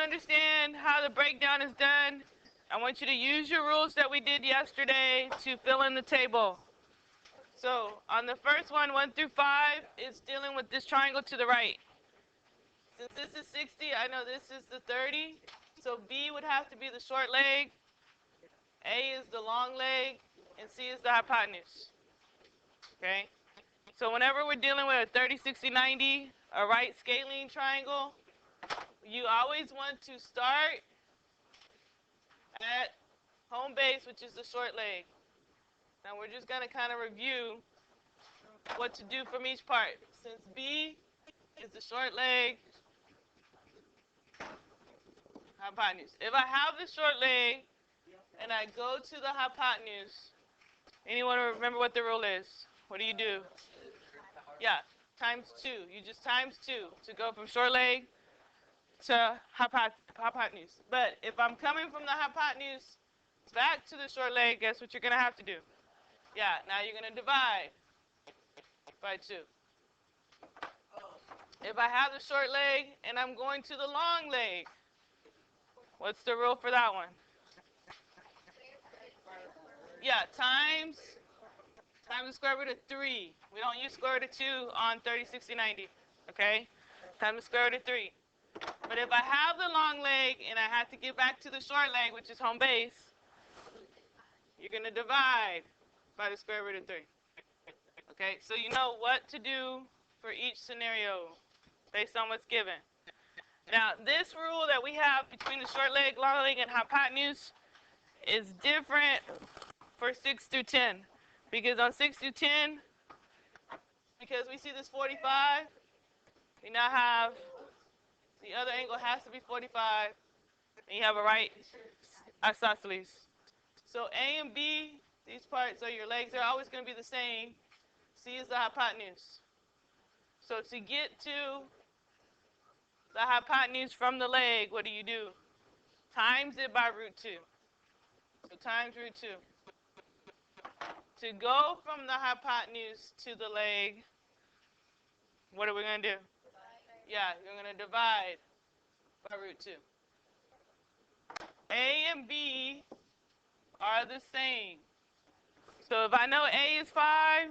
understand how the breakdown is done, I want you to use your rules that we did yesterday to fill in the table. So on the first one, 1 through 5, it's dealing with this triangle to the right. Since this is 60, I know this is the 30. So B would have to be the short leg, A is the long leg, and C is the hypotenuse. Okay? So whenever we're dealing with a 30, 60, 90, a right scalene triangle, you always want to start at home base, which is the short leg. Now we're just going to kind of review what to do from each part. Since B is the short leg, hypotenuse. If I have the short leg and I go to the hypotenuse, anyone remember what the rule is? What do you do? Yeah, times 2. You just times 2 to go from short leg to hypotenuse. But if I'm coming from the hypotenuse back to the short leg, guess what you're going to have to do? Yeah, now you're going to divide by 2. If I have the short leg and I'm going to the long leg, what's the rule for that one? Yeah, times the square root of 3. We don't use square root of 2 on 30, 60, 90. Okay? Times the square root of 3. But if I have the long leg and I have to get back to the short leg, which is home base, you're going to divide by the square root of 3. Okay? So you know what to do for each scenario based on what's given. Now, this rule that we have between the short leg, long leg, and hypotenuse is different for 6 through 10. Because on 6 through 10, because we see this 45, we now have the other angle has to be 45, and you have a right isosceles. So A and B, these parts are your legs. They're always going to be the same. C is the hypotenuse. So to get to the hypotenuse from the leg, what do? Times it by root 2. So times root 2. To go from the hypotenuse to the leg, what are we going to do? Yeah, you're going to divide by root 2. A and B are the same. So if I know A is 5,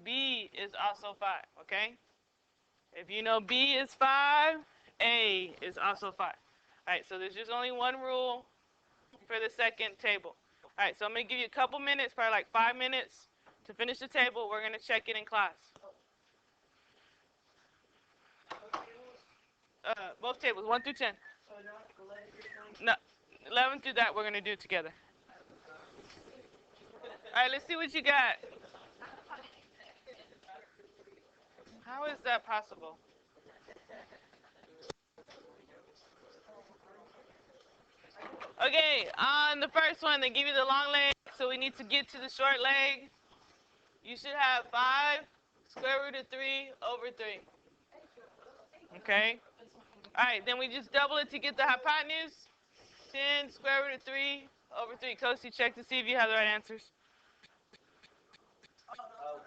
B is also 5, okay? If you know B is 5, A is also 5. All right, so there's just only one rule for the second table. All right, so I'm going to give you a couple minutes, probably like 5 minutes, to finish the table. We're going to check it in class. Both tables, 1 through 10. No, 11 through that, we're going to do it together. All right, let's see what you got. How is that possible? Okay, on the first one, they give you the long leg, so we need to get to the short leg. You should have 5 square root of 3 over 3. Okay? All right, then we just double it to get the hypotenuse. 10 square root of 3 over 3. Kosi, check to see if you have the right answers.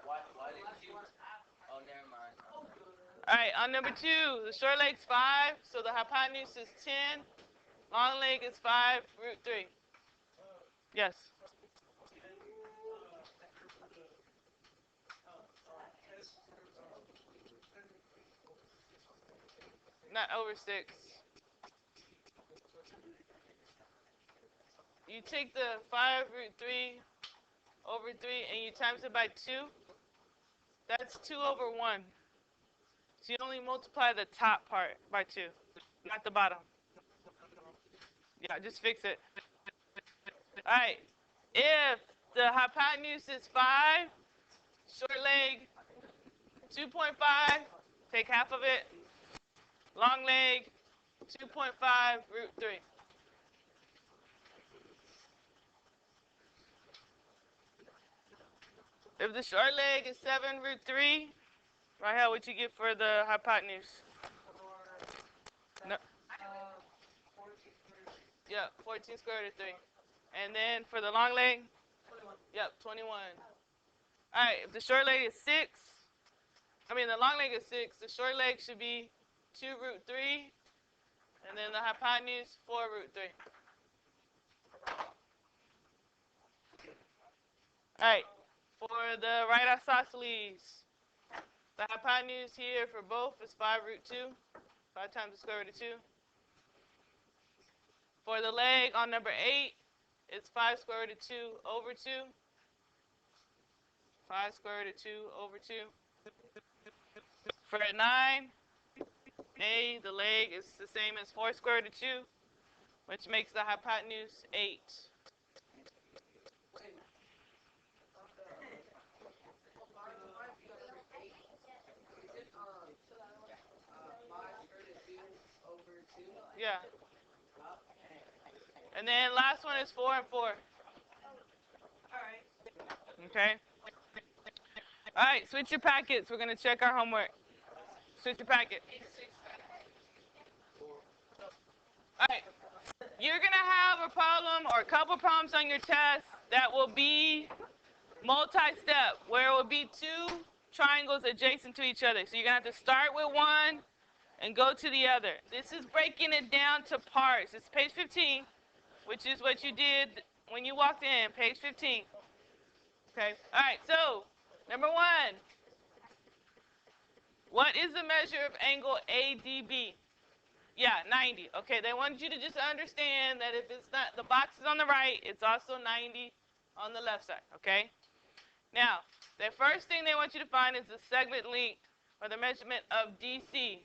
Why did you? Oh, never mind. All right, on number 2, the short leg's 5, so the hypotenuse is 10. Long leg is 5 root 3. Yes. Not over 6. You take the 5 root 3 over 3 and you times it by 2. That's 2 over 1. So you only multiply the top part by 2, not the bottom. Yeah, just fix it. All right. If the hypotenuse is 5, short leg 2.5, take half of it. Long leg 2.5 root 3. If the short leg is 7 root 3, right here, what you get for the hypotenuse? No. Yeah, 14 square root of 3. And then for the long leg? Yep, 21. All right, if the short leg is 6, the long leg is 6, the short leg should be 2 root 3. And then the hypotenuse, 4 root 3. All right, for the right isosceles, the hypotenuse here for both is 5 root 2, 5 times the square root of 2. For the leg on number 8, it's 5 square root of 2 over 2. 5 square root of 2 over 2. For 9, the leg is the same as 4 square root of 2, which makes the hypotenuse 8. Yeah. And then last one is 4 and 4. Okay. All right, switch your packets. We're going to check our homework. Switch your packet. All right. You're going to have a problem or a couple problems on your test that will be multi-step, where it will be 2 triangles adjacent to each other. So you're going to have to start with one and go to the other. This is breaking it down to parts. It's page 15, which is what you did when you walked in, page 15. Okay. All right, so number 1. What is the measure of angle ADB? Yeah, 90. Okay, they want you to just understand that if it's not, the box is on the right, it's also 90 on the left side, okay? Now, the first thing they want you to find is the segment length, or the measurement of DC.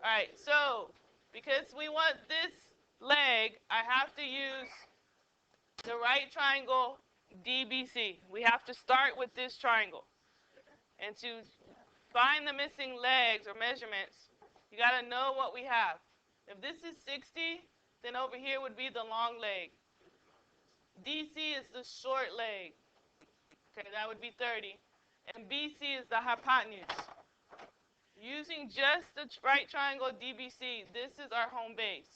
All right, so because we want this leg, I have to use the right triangle DBC. We have to start with this triangle. And to find the missing legs or measurements, you got to know what we have. If this is 60, then over here would be the long leg. DC is the short leg. Okay, that would be 30. And BC is the hypotenuse. Using just the right triangle DBC, this is our home base.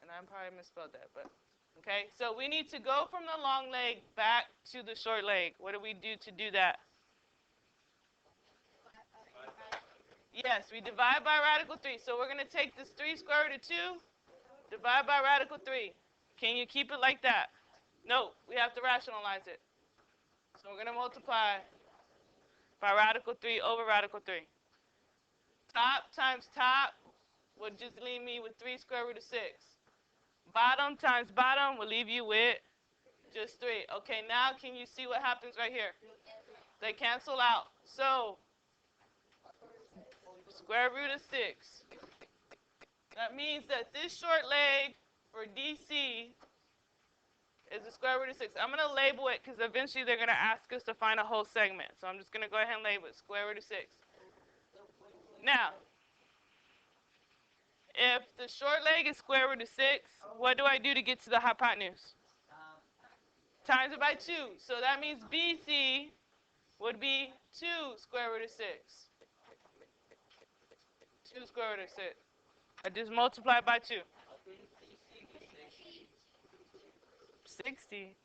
And I probably misspelled that, but okay. So we need to go from the long leg back to the short leg. What do we do to do that? Yes, we divide by radical 3. So we're going to take this 3 square root of 2, divide by radical 3. Can you keep it like that? No, we have to rationalize it. So we're going to multiply by radical 3 over radical 3. Top times top would just leave me with 3 square root of 6. Bottom times bottom will leave you with just 3. Okay, now can you see what happens right here? They cancel out. So square root of 6. That means that this short leg for DC is the square root of 6. I'm going to label it because eventually they're going to ask us to find a whole segment. So I'm just going to go ahead and label it square root of 6. Now, if the short leg is square root of 6, what do I do to get to the hypotenuse? Times it by 2. So that means BC would be 2 square root of 6. 2 square root of 6. I just multiply by 2. 60.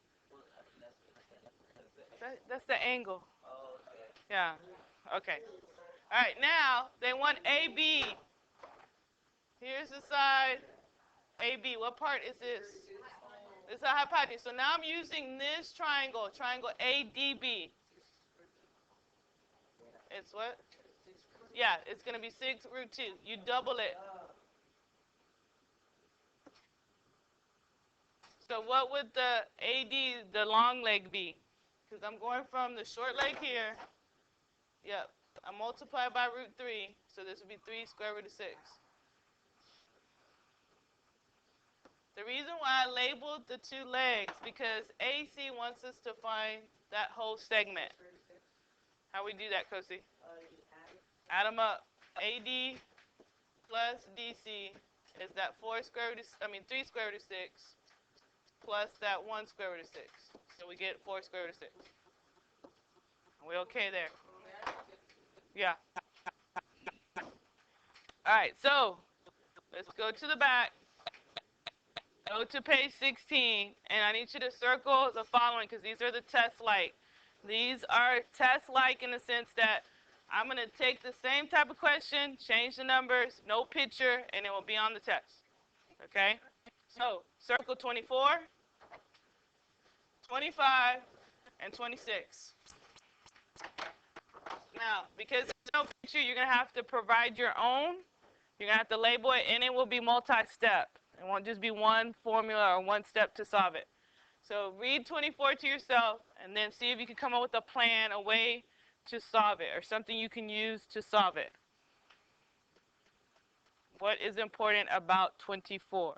That's the angle. Yeah. Okay. All right. Now they want AB. Here's the side AB. What part is this? It's a hypotenuse. So now I'm using this triangle, triangle ADB. It's what? Yeah, it's going to be 6 root 2. You double it. So what would the AD, the long leg, be? Because I'm going from the short leg here. Yep. I multiply by root 3. So this would be 3 square root of 6. The reason why I labeled the 2 legs, because AC wants us to find that whole segment. How we do that, Kosi? Add them up. AD plus DC is that 3 square root of 6 plus that 1 square root of 6. So we get 4 square root of 6. Are we okay there? Yeah. All right, so let's go to the back. Go to page 16, and I need you to circle the following because these are the test-like. These are test-like in the sense that I'm going to take the same type of question, change the numbers, no picture, and it will be on the test. Okay? So, circle 24, 25, and 26. Now, because there's no picture, you're going to have to provide your own. You're going to have to label it, and it will be multi-step. It won't just be one formula or one step to solve it. So read 24 to yourself, and then see if you can come up with a plan, a way to solve it, or something you can use to solve it. What is important about 24?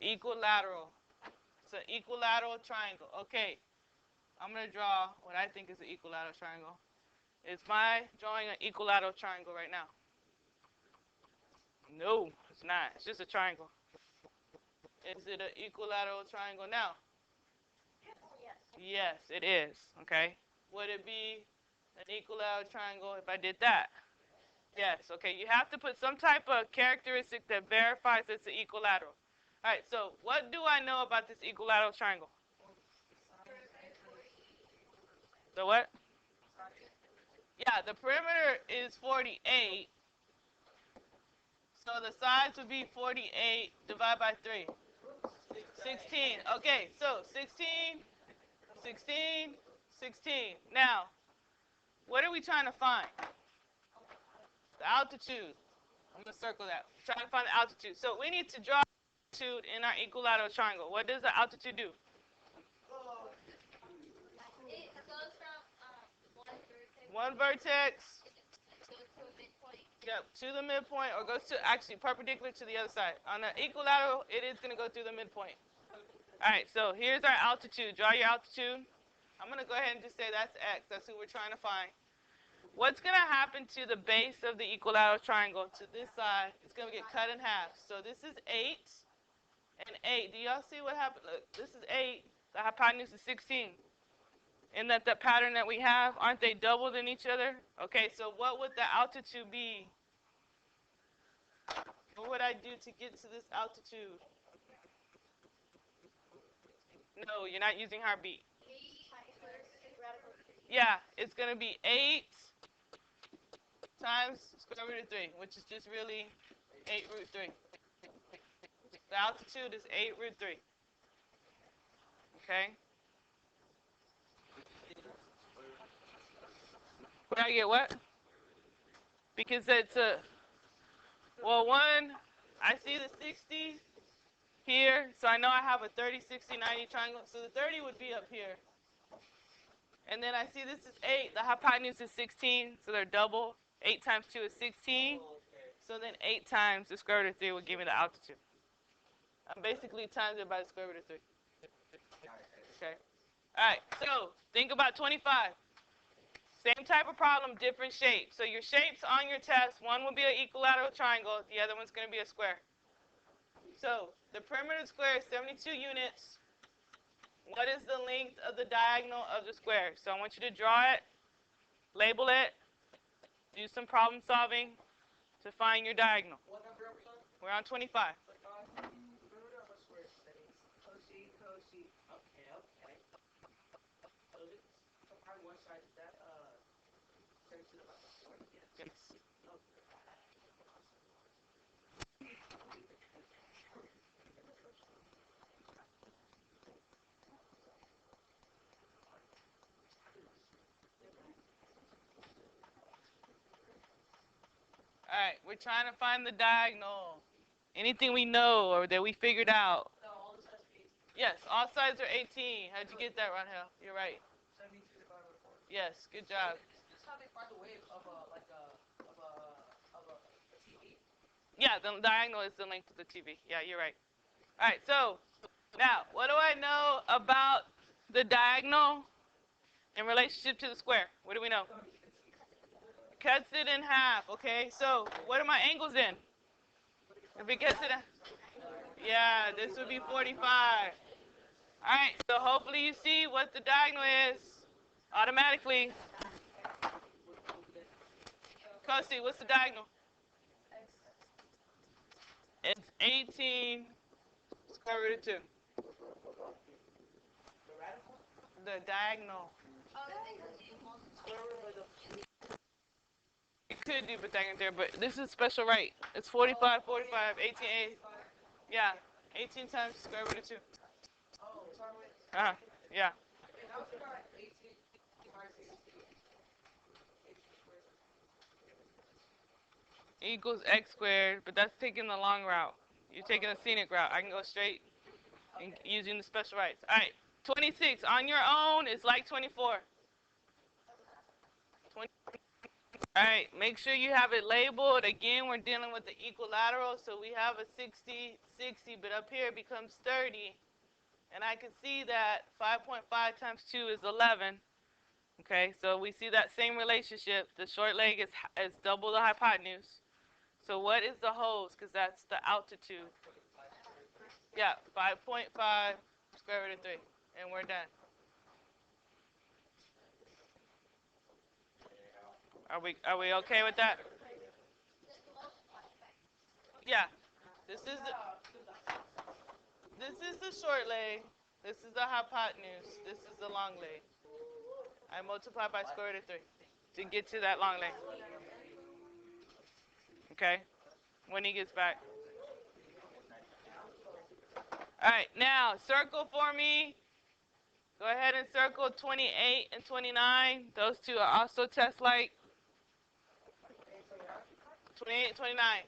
Equilateral. It's an equilateral triangle. Okay, I'm going to draw what I think is an equilateral triangle. Is my drawing an equilateral triangle right now? No, it's not. It's just a triangle. Is it an equilateral triangle now? Yes, it is. Okay. Would it be an equilateral triangle if I did that? Yes. Okay. You have to put some type of characteristic that verifies it's an equilateral. All right. So what do I know about this equilateral triangle? The what? Yeah, the perimeter is 48. So the sides would be 48 divided by 3. 16. Okay, so 16, 16, 16. Now, what are we trying to find? The altitude. I'm going to circle that. We're trying to find the altitude. So we need to draw altitude in our equilateral triangle. What does the altitude do? It goes from One vertex. Yep, to the midpoint, or goes to actually perpendicular to the other side. On the equilateral, it is going to go through the midpoint. All right, so here's our altitude. Draw your altitude. I'm going to go ahead and just say that's x. That's who we're trying to find. What's going to happen to the base of the equilateral triangle to this side? It's going to get cut in half. So this is 8 and 8. Do y'all see what happened? Look, this is 8. The hypotenuse is 16. Isn't that the pattern that we have? Aren't they doubled in each other? Okay, so what would the altitude be? What would I do to get to this altitude? No, you're not using heartbeat. Yeah, it's going to be 8 times square root of 3, which is just really 8 root 3. The altitude is 8 root 3. Okay? Would I get what? Because it's a, well, one, I see the 60 here, so I know I have a 30, 60, 90 triangle. So the 30 would be up here. And then I see this is 8. The hypotenuse is 16, so they're double. 8 times 2 is 16. So then 8 times the square root of 3 would give me the altitude. I'm basically times it by the square root of 3. Okay. All right, so think about 25. Same type of problem, different shape. So your shapes on your test, one will be an equilateral triangle, the other one's going to be a square. So the perimeter of the square is 72 units. What is the length of the diagonal of the square? So I want you to draw it, label it, do some problem solving to find your diagonal. What number are we on? We're on 25. Perimeter of a square setting. Cosine. Okay. So this on one side is that 32 divided by 4? Yes. All right, we're trying to find the diagonal. Anything we know or that we figured out. No, all this has to be 18. Yes, all sides are 18. How'd you get that, Ronhell? You're right. 72 divided by 4. Yes, good job. Is this how they find the wave of a TV? Yeah, the diagonal is the length of the TV. Yeah, you're right. All right, so now, what do I know about the diagonal in relationship to the square? What do we know? Cuts it in half, okay? So what are my angles in? If it cuts it in, yeah, this would be 45. All right, so hopefully you see what the diagonal is automatically. Kosi, what's the diagonal? It's 18 square root of 2. The diagonal. could do Pythagorean theorem, but this is special right. It's 45, 45, 18, 8. Yeah, 18 times square root of 2. Oh, sorry. Yeah. Okay, how about 18 minus 18? 18 squared. Equals x squared, but that's taking the long route. You're taking a scenic route. I can go straight and using the special rights. All right, 26 on your own is like 24. 20. All right, make sure you have it labeled. Again, we're dealing with the equilateral, so we have a 60, 60, but up here it becomes 30. And I can see that 5.5 times 2 is 11. Okay, so we see that same relationship. The short leg is double the hypotenuse. So what is the hose? Because that's the altitude. Yeah, 5.5 square root of 3. And we're done. Are we okay with that? Yeah. This is the short leg. This is the hypotenuse. This is the long leg. I multiply by square root of 3 to get to that long leg. Okay? When he gets back. All right, now circle for me. Go ahead and circle 28 and 29. Those two are also test-like. 28 and 29.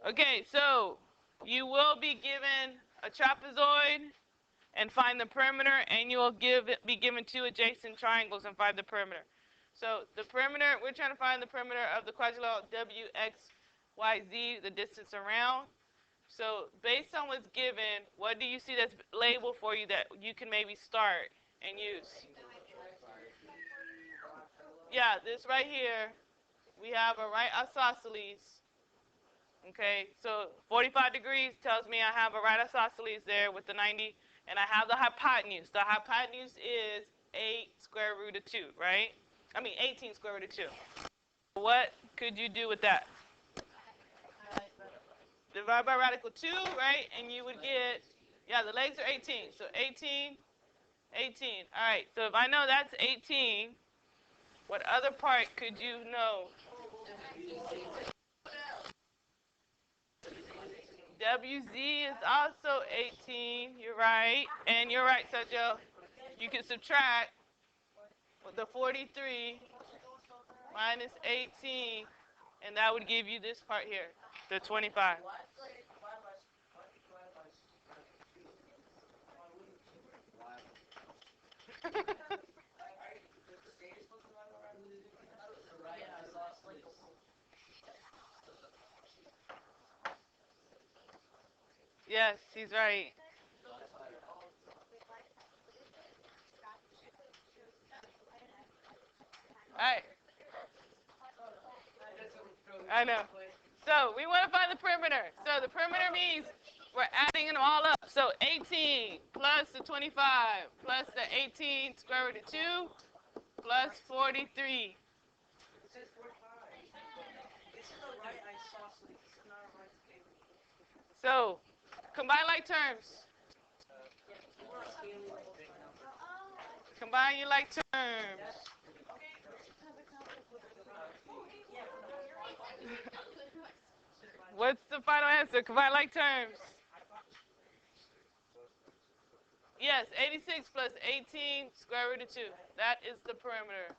Okay, so you will be given a trapezoid and find the perimeter, and you will be given two adjacent triangles and find the perimeter. So the perimeter, we're trying to find the perimeter of the quadrilateral WXYZ, the distance around. So based on what's given, what do you see that's labeled for you that you can maybe start and use? Yeah, this right here, we have a right isosceles. Okay, so 45 degrees tells me I have a right isosceles there with the 90, and I have the hypotenuse. The hypotenuse is 8 square root of 2, right? 18 square root of 2. What could you do with that? Divide by radical 2, right? And you would get, yeah, the legs are 18. So 18, 18. All right, so if I know that's 18, what other part could you know? WZ is also 18. You're right. And you're right, Sergio. You can subtract the 43 minus 18, and that would give you this part here, the 25. Yes, he's right. All right. I know. So we want to find the perimeter. So the perimeter means we're adding them all up. So 18 plus the 25 plus the 18 square root of 2 plus 43. It says 45. This is a right isosceles. This is not a right table. So combine like terms. Combine your like terms. What's the final answer? Combine like terms. Yes, 86 plus 18 square root of 2. That is the perimeter.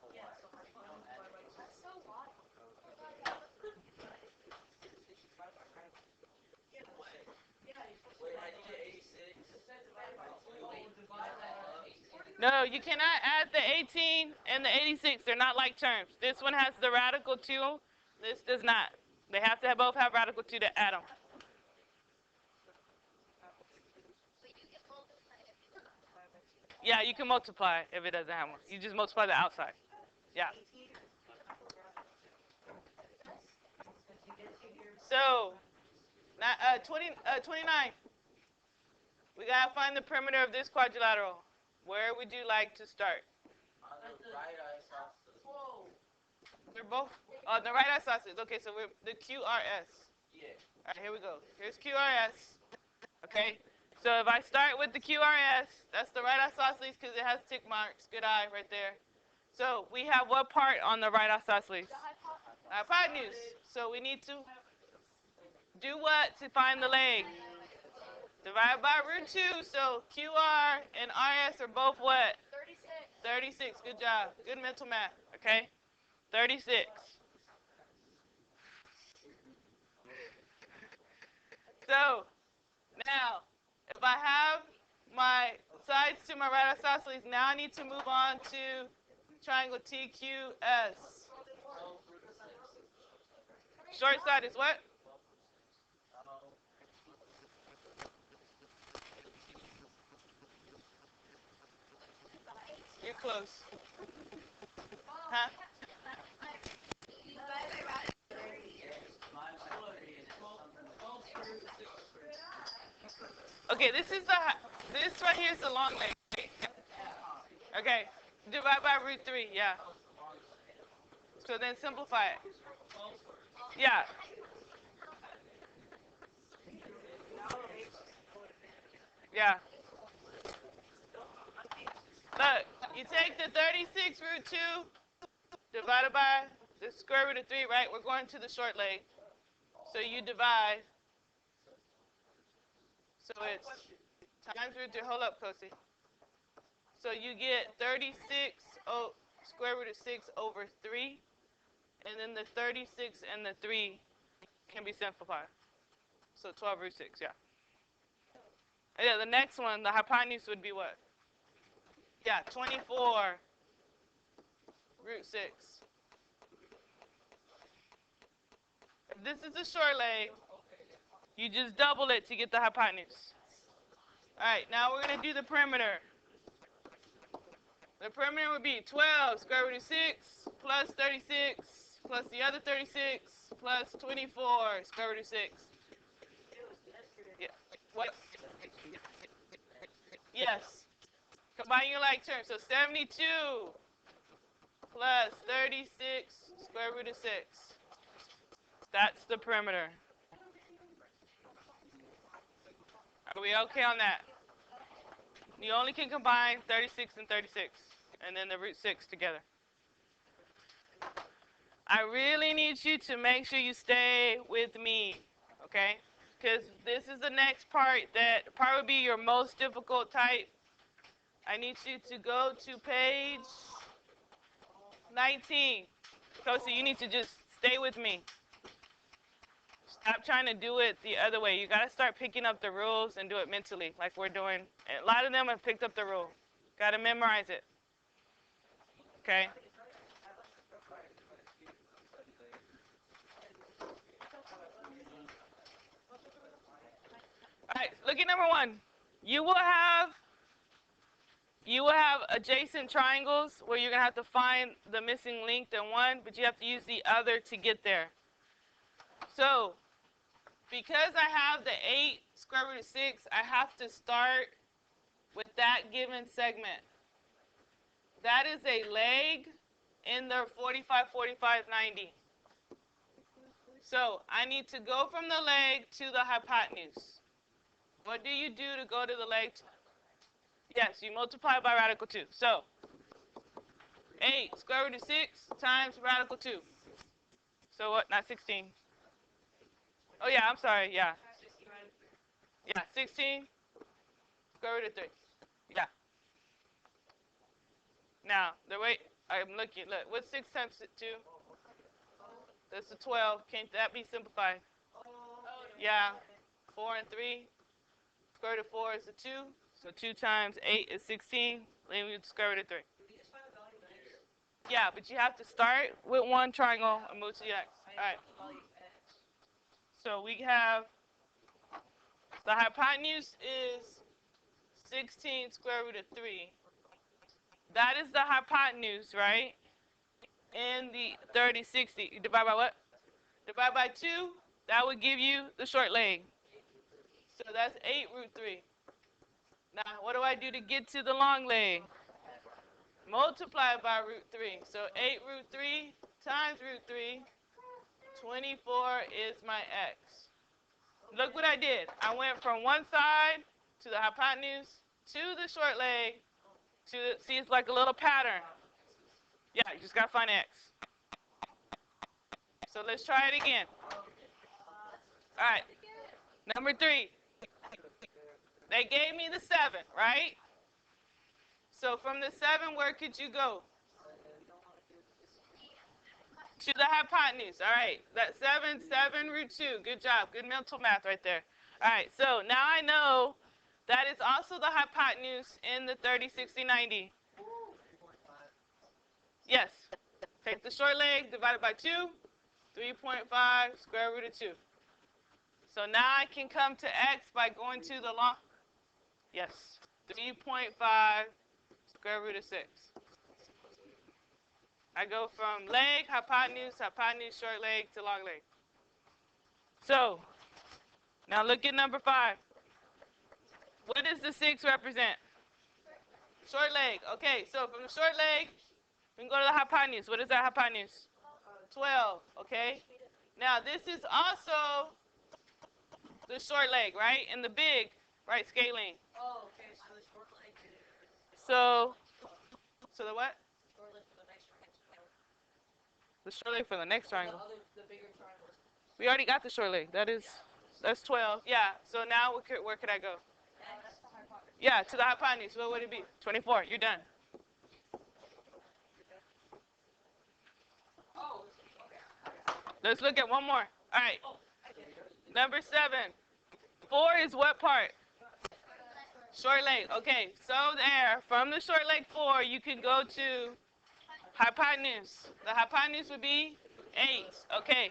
No, you cannot add the 18 and the 86. They're not like terms. This one has the radical 2. This does not. They have to both have radical 2 to add them. Yeah, you can multiply if it doesn't have one. You just multiply the outside. Yeah. So, 29. We got to find the perimeter of this quadrilateral. Where would you like to start? On the right isosceles. They're both on the right isosceles. Okay, so we're the QRS. Yeah. All right, here we go. Here's QRS. Okay, so if I start with the QRS, that's the right isosceles because it has tick marks. Good eye right there. So we have what part on the right isosceles? Hypotenuse. So we need to do what to find the leg? Divide by root 2. So QR and RS are both what? 36. Good job. Good mental math. Okay? 36. So now, if I have my sides to my right isosceles, now I need to move on to triangle TQS. Short side is what? You're close. Huh? Okay, this right here is the long leg. Okay, divide by root 3, yeah. So then simplify it. Yeah. Yeah. Look, you take the 36 root 2 divided by the square root of 3, right? We're going to the short leg. So you divide. So it's times root 3. Hold up, Kosi. So you get 36 square root of 6 over 3. And then the 36 and the 3 can be simplified. So 12 root 6, yeah. Yeah, the next one, the hypotenuse would be what? Yeah, 24 root 6. If this is a short leg, you just double it to get the hypotenuse. All right, now we're going to do the perimeter. The perimeter would be 12 square root of 6 plus 36 plus the other 36 plus 24 square root of 6. Yeah. What? Yes. Combine your like terms. So 72 plus 36 square root of 6. That's the perimeter. Are we okay on that? You only can combine 36 and 36, and then the root 6 together. I really need you to make sure you stay with me, okay? Because this is the next part that probably would be your most difficult type. I need you to go to page 19. Kosi, you need to just stay with me. Stop trying to do it the other way. You got to start picking up the rules and do it mentally like we're doing. A lot of them have picked up the rule. Got to memorize it. Okay? All right, look at number 1. You will have adjacent triangles where you're going to have to find the missing length in one, but you have to use the other to get there. So, because I have the 8 square root of 6, I have to start with that given segment. That is a leg in the 45, 45, 90. So, I need to go from the leg to the hypotenuse. What do you do to go to the leg? Yes, you multiply by radical 2. So, 8 square root of 6 times radical 2. So what? Not 16. Oh, yeah, I'm sorry. Yeah. Yeah, 16 square root of 3. Yeah. Now, the way I'm looking, look, what's 6 times 2? That's a 12. Can't that be simplified? Yeah. 4 and 3. Square root of 4 is a 2. So 2 times 8 is 16. Then we square root of 3. Yeah, but you have to start with one triangle and move to the next. All right. So we have the hypotenuse is 16 square root of 3. That is the hypotenuse, right? In the 30, 60. You divide by what? Divide by 2. That would give you the short leg. So that's 8 root 3. Now, what do I do to get to the long leg? Multiply by root 3. So 8 root 3 times root 3. 24 is my x. Look what I did. I went from one side to the hypotenuse to the short leg to, see, it's like a little pattern. Yeah, you just gotta find x. So let's try it again. All right. Number 3. They gave me the 7, right? So from the 7, where could you go? To the hypotenuse. All right. That 7 root 2. Good job. Good mental math right there. All right. So now I know that is also the hypotenuse in the 30, 60, 90. Yes. Take the short leg, divide it by 2. 3.5 square root of 2. So now I can come to x by going to the long. Yes. 3.5 square root of 6. I go from leg, hypotenuse, hypotenuse, short leg to long leg. So now look at number 5. What does the 6 represent? Short leg. Okay, so from the short leg, we can go to the hypotenuse. What is that hypotenuse? 12. Okay. Now this is also the short leg, right? And the big, right, scaling. Oh, okay, so the short leg. So the what? Short leg for the next triangle. The short leg for the next triangle. The bigger triangle. We already got the short leg. That's 12. Yeah. So now where could I go? Yeah, to the hypotenuse. What would it be? 24. You're done. Oh, okay. Let's look at one more. All right. Number 7. 4 is what part? Short leg. Okay. So there, from the short leg 4, you can go to hypotenuse. The hypotenuse would be 8. Okay.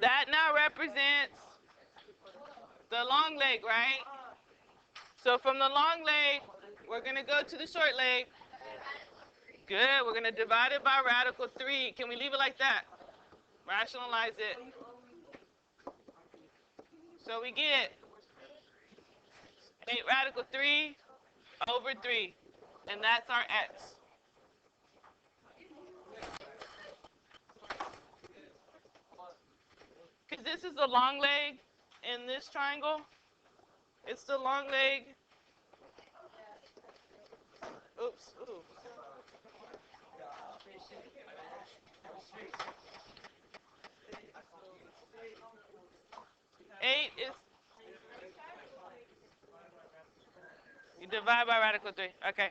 That now represents the long leg, right? So from the long leg, we're going to go to the short leg. Good. We're going to divide it by radical 3. Can we leave it like that? Rationalize it. So we get 8 radical 3 over 3. And that's our x. Because this is the long leg in this triangle. It's the long leg. Oops. Ooh. 8 is. You divide by radical 3. Okay.